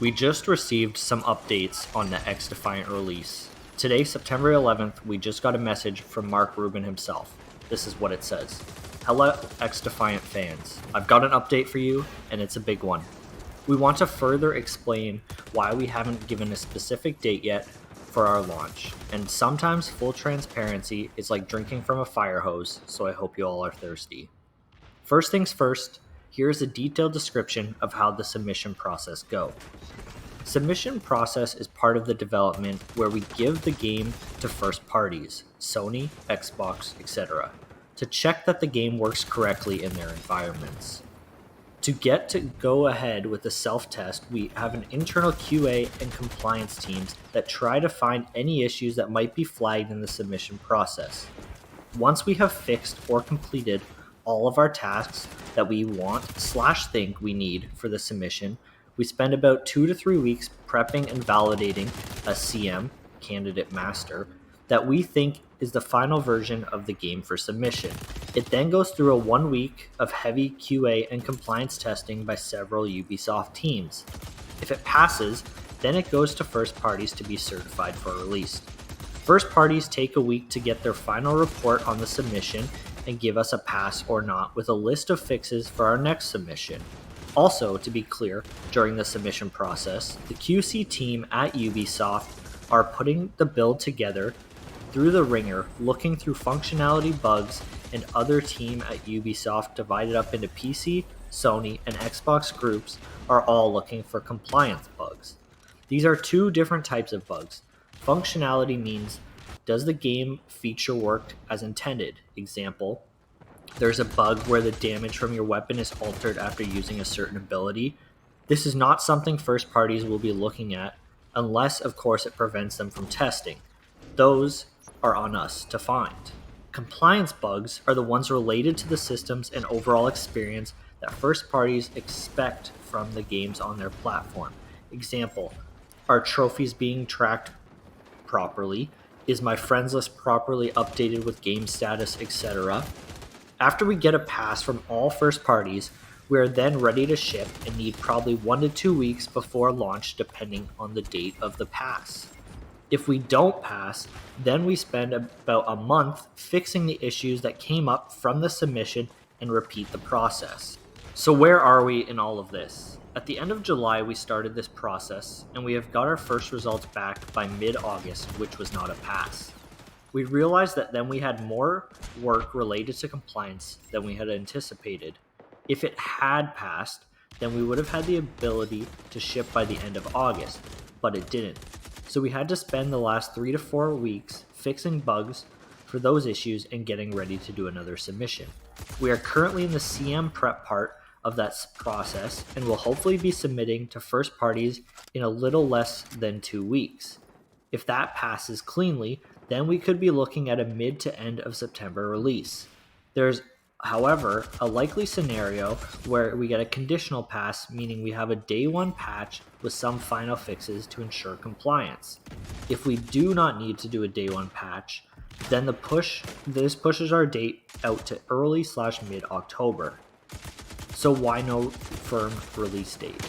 We just received some updates on the XDefiant release. Today, September 11th, we just got a message from Mark Rubin himself. This is what it says. Hello, XDefiant fans. I've got an update for you, and it's a big one. We want to further explain why we haven't given a specific date yet for our launch, and sometimes full transparency is like drinking from a fire hose, so I hope you all are thirsty. First things first, here's a detailed description of how the submission process goes. Submission process is part of the development where we give the game to first parties, Sony, Xbox, etc., to check that the game works correctly in their environments. To get to go ahead with the self-test, we have an internal QA and compliance teams that try to find any issues that might be flagged in the submission process. Once we have fixed or completed all of our tasks that we want/think we need for the submission, we spend about 2 to 3 weeks prepping and validating a CM, candidate master, that we think is the final version of the game for submission. It then goes through a 1 week of heavy QA and compliance testing by several Ubisoft teams. If it passes, then it goes to first parties to be certified for release. First parties take a week to get their final report on the submission and give us a pass or not with a list of fixes for our next submission. Also, to be clear, during the submission process, the QC team at Ubisoft are putting the build together through the ringer, looking through functionality bugs, and other team at Ubisoft divided up into PC, Sony, and Xbox groups are all looking for compliance bugs. These are two different types of bugs. Functionality means, does the game feature work as intended? Example, there's a bug where the damage from your weapon is altered after using a certain ability. This is not something first parties will be looking at, unless of course it prevents them from testing. Those are on us to find. Compliance bugs are the ones related to the systems and overall experience that first parties expect from the games on their platform. Example, are trophies being tracked properly? Is my friends list properly updated with game status, etc.? After we get a pass from all first parties, we are then ready to ship and need probably 1 to 2 weeks before launch depending on the date of the pass. If we don't pass, then we spend about a month fixing the issues that came up from the submission and repeat the process. So where are we in all of this? At the end of July, we started this process, and we have got our first results back by mid-August, which was not a pass. We realized that then we had more work related to compliance than we had anticipated. If it had passed, then we would have had the ability to ship by the end of August, but it didn't. So we had to spend the last 3 to 4 weeks fixing bugs for those issues and getting ready to do another submission. We are currently in the CM prep part of that process and will hopefully be submitting to first parties in a little less than 2 weeks. If that passes cleanly, then we could be looking at a mid to end of September release. There's, however, a likely scenario where we get a conditional pass, meaning we have a day 1 patch with some final fixes to ensure compliance. If we do not need to do a day 1 patch, then this pushes our date out to early/mid October. So why no firm release date?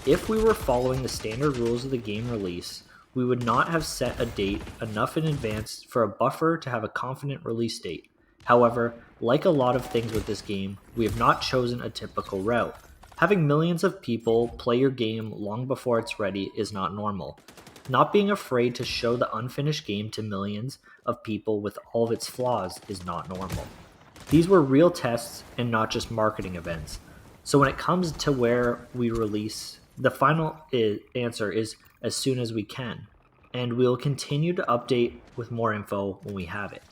If we were following the standard rules of the game release, we would not have set a date enough in advance for a buffer to have a confident release date. However, like a lot of things with this game, we have not chosen a typical route. Having millions of people play your game long before it's ready is not normal. Not being afraid to show the unfinished game to millions of people with all of its flaws is not normal. These were real tests and not just marketing events. So when it comes to where we release, the final answer is as soon as we can, and we'll continue to update with more info when we have it.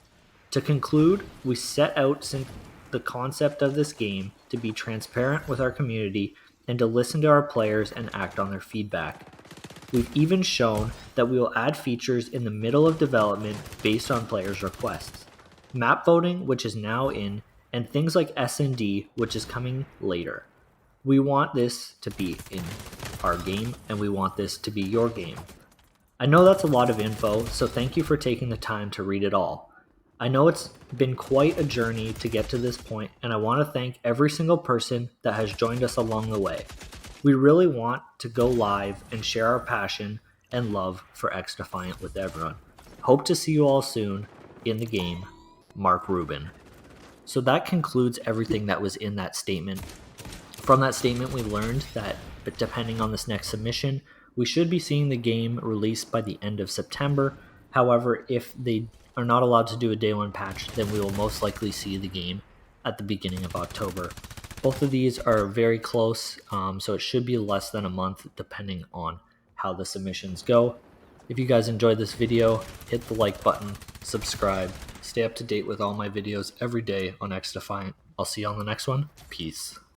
To conclude, we set out since the concept of this game to be transparent with our community and to listen to our players and act on their feedback. We've even shown that we will add features in the middle of development based on players' requests. Map voting, which is now in, and things like S&D, which is coming later. We want this to be in our game, and we want this to be your game. I know that's a lot of info, so thank you for taking the time to read it all. I know it's been quite a journey to get to this point, and I want to thank every single person that has joined us along the way. We really want to go live and share our passion and love for XDefiant with everyone. Hope to see you all soon in the game. Mark Rubin. So that concludes everything that was in that statement. From that statement, we learned that, but depending on this next submission, we should be seeing the game released by the end of September. However, if they are not allowed to do a day one patch, then we will most likely see the game at the beginning of October. Both of these are very close, so it should be less than a month depending on how the submissions go. If you guys enjoyed this video, hit the like button, subscribe, stay up to date with all my videos every day on XDefiant. I'll see you on the next one. Peace.